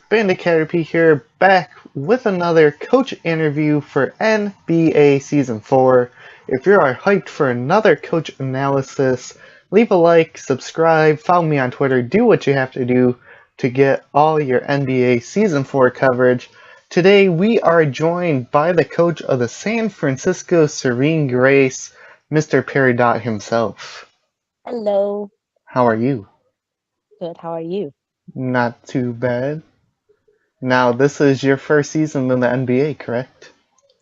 Bandit Caterpie here, back with another coach interview for NBA Season 4. If you are hyped for another coach analysis, leave a like, subscribe, follow me on Twitter, do what you have to do to get all your NBA Season 4 coverage. Today we are joined by the coach of the San Francisco Serene Grace, Mr. Periodot himself. Hello. How are you? Good. How are you? Not too bad. Now, this is your first season in the NBA, correct?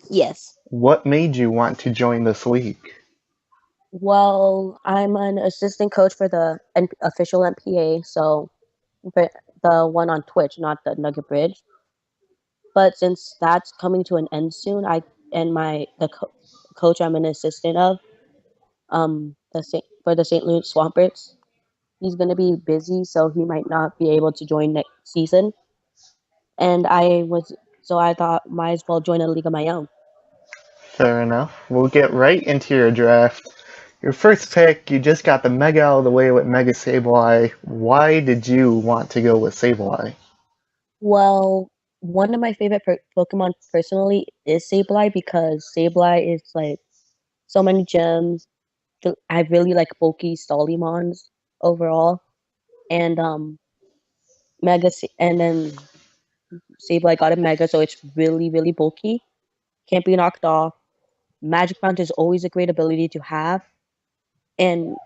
Yes. What made you want to join this league? Well, I'm an assistant coach for the official NPA, so but the one on Twitch, not the Nugget Bridge. But since that's coming to an end soon, I and my the coach I'm an assistant of, for the St. Louis Swampers, he's gonna be busy, so he might not be able to join next season. And I thought might as well join a league of my own. Fair enough. We'll get right into your draft. Your first pick, you just got the Mega out of the way with Mega Sableye. Why did you want to go with Sableye? Well, one of my favorite Pokemon personally is Sableye because Sableye is like so many gems. I really like bulky Stolimons overall, and and then Sableye got a Mega, so it's really bulky. Can't be knocked off. Magic Bounce is always a great ability to have, and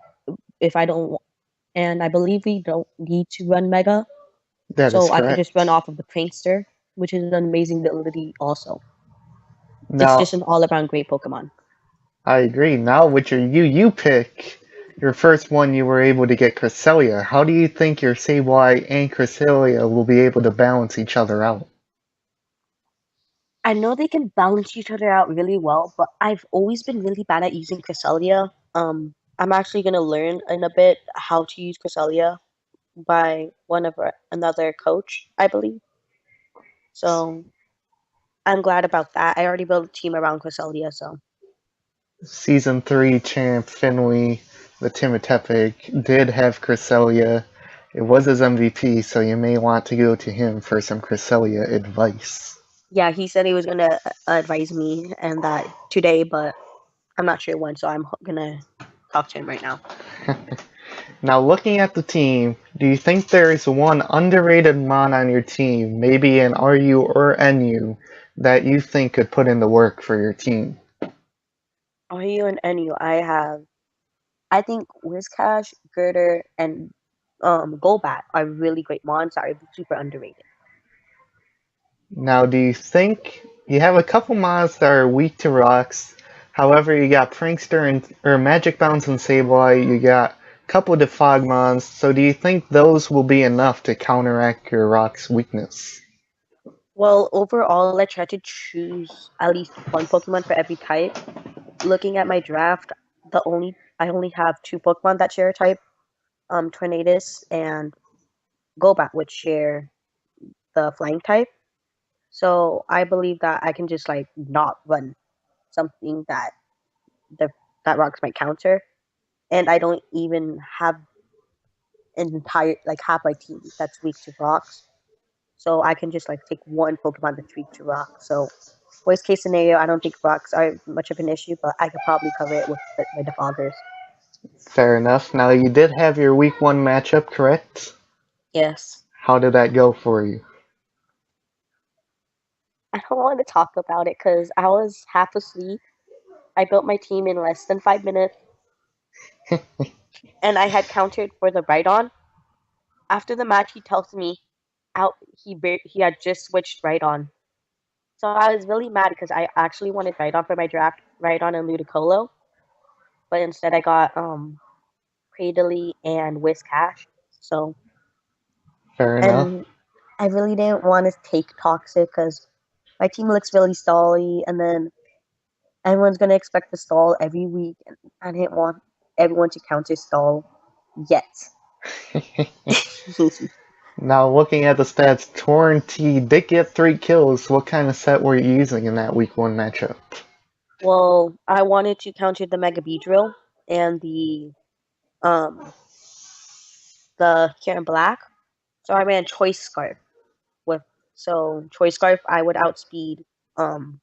if I don't, and I believe we don't need to run Mega, That is so I could just run correct. off of the Prankster, which is an amazing ability also. It's Now, just an all-around great Pokemon. I agree. Now, with your UU pick, your first one, you were able to get Cresselia. How do you think your Sableye and Cresselia will be able to balance each other out? I know they can balance each other out really well, but I've always been really bad at using Cresselia. I'm actually gonna learn in a bit how to use Cresselia by another coach, I believe. So I'm glad about that. I already built a team around Cresselia, so Season 3 champ Finley, the Timotepic, did have Cresselia. It was his MVP, so you may want to go to him for some Cresselia advice. yeah, he said he was gonna advise me and that today, but I'm not sure when, so I'm gonna talk to him right now. Now, looking at the team, do you think there is one underrated mon on your team, maybe an RU or NU, that you think could put in the work for your team? RU and NU, I think Whiscash, Girder, and Golbat are really great mons that are super underrated. Now, do you think you have a couple mons that are weak to rocks? However, you got Prankster and or Magic Bounce and Sableye. You got a couple of Defogmons. So, do you think those will be enough to counteract your rock's weakness? Well, overall, I try to choose at least one Pokemon for every type. Looking at my draft, I only have two Pokemon that share a type, Tornadus and Golbat, which share the flying type. So I believe that I can just like not run something the that rocks might counter, and I don't even have an entire like half my team that's weak to rocks. So I can just like take one Pokemon that's weak to rock. So worst case scenario, I don't think rocks are much of an issue, but I could probably cover it with my defoggers. Fair enough. Now, you did have your week one matchup, correct? Yes. How did that go for you? I don't want to talk about it because I was half asleep. I built my team in less than 5 minutes, and I had countered for the right on. After the match, he tells me out he had just switched right on. So I was really mad because I actually wanted right on for my draft, right on and Ludicolo, but instead I got Cradily and Whiscash. So Fair enough. and I really didn't want to take Toxic because my team looks really stally, and then everyone's gonna expect to stall every week, and I didn't want everyone to counter stall yet. Now, looking at the stats, Torn T did get 3 kills. What kind of set were you using in that week one matchup? Well, I wanted to counter the Mega Beedrill and um the Karen Black, so I ran Choice Scarf with So Choice Scarf, I would outspeed the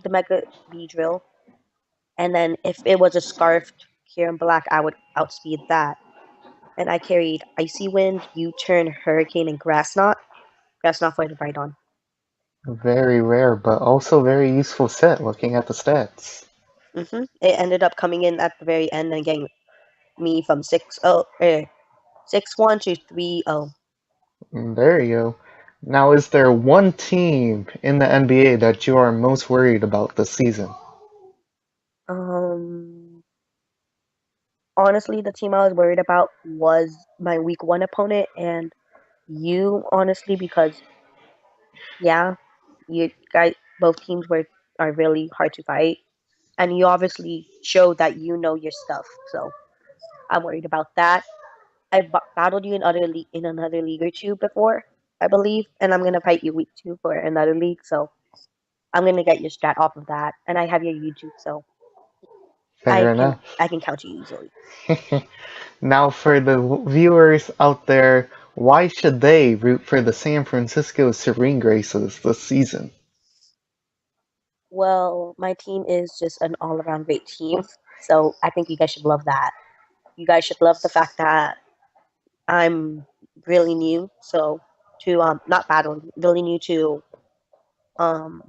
Mega Beedrill, and then if it was a Scarfed Kyurem Black, I would outspeed that. And I carried Icy Wind, U-Turn, Hurricane, and Grass Knot. Grass Knot for the Brydon. Very rare, but also very useful set looking at the stats. It ended up coming in at the very end and getting me from 6-1 to 3-0. There you go. Now, is there one team in the NBA that you are most worried about this season? Honestly, the team I was worried about was my week 1 opponent and you, honestly, because yeah, you guys, both teams are really hard to fight, and you obviously showed that you know your stuff. So I'm worried about that. I battled you in another league or two before, I believe, and I'm gonna fight you week 2 for another league. So I'm gonna get your strat off of that, and I have your YouTube, so Fair enough. I can count you easily. Now, for the viewers out there, why should they root for the San Francisco Serene Graces this season? Well, my team is just an all-around great team, so I think you guys should love that. You guys should love the fact that I'm really new, so to not battling, really new to um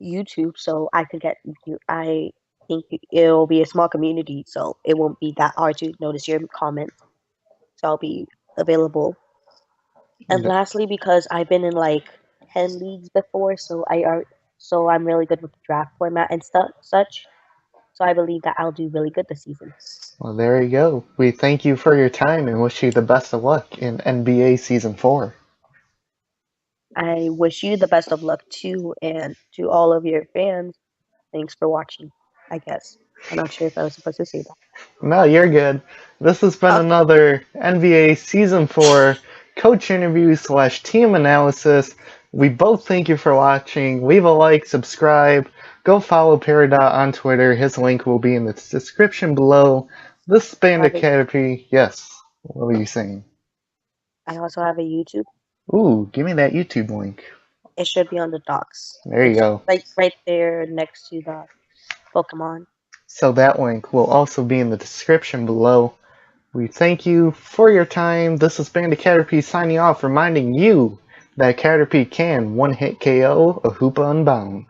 YouTube, so I could get you. I think it'll be a small community, so it won't be that hard to notice your comments. So I'll be available. And lastly, because I've been in like 10 leagues before, so I'm really good with the draft format and such. So I believe that I'll do really good this season. Well, there you go. We thank you for your time and wish you the best of luck in NBA Season 4. I wish you the best of luck too, and to all of your fans. Thanks for watching. I guess I'm not sure if I was supposed to say that. No, you're good. This has been Okay. another NBA Season 4 coach interview / team analysis. We both thank you for watching. Leave a like, subscribe, go follow Periodot on Twitter. His link will be in the description below. This band I have a, Caterpie, yes. What were you saying? I also have a YouTube. Ooh, give me that YouTube link. It should be on the docs. There you It's go. like right there next to the Pokemon. So that link will also be in the description below. We thank you for your time. This has been the Caterpie signing off, reminding you that Caterpie can one-hit KO a Hoopa Unbound.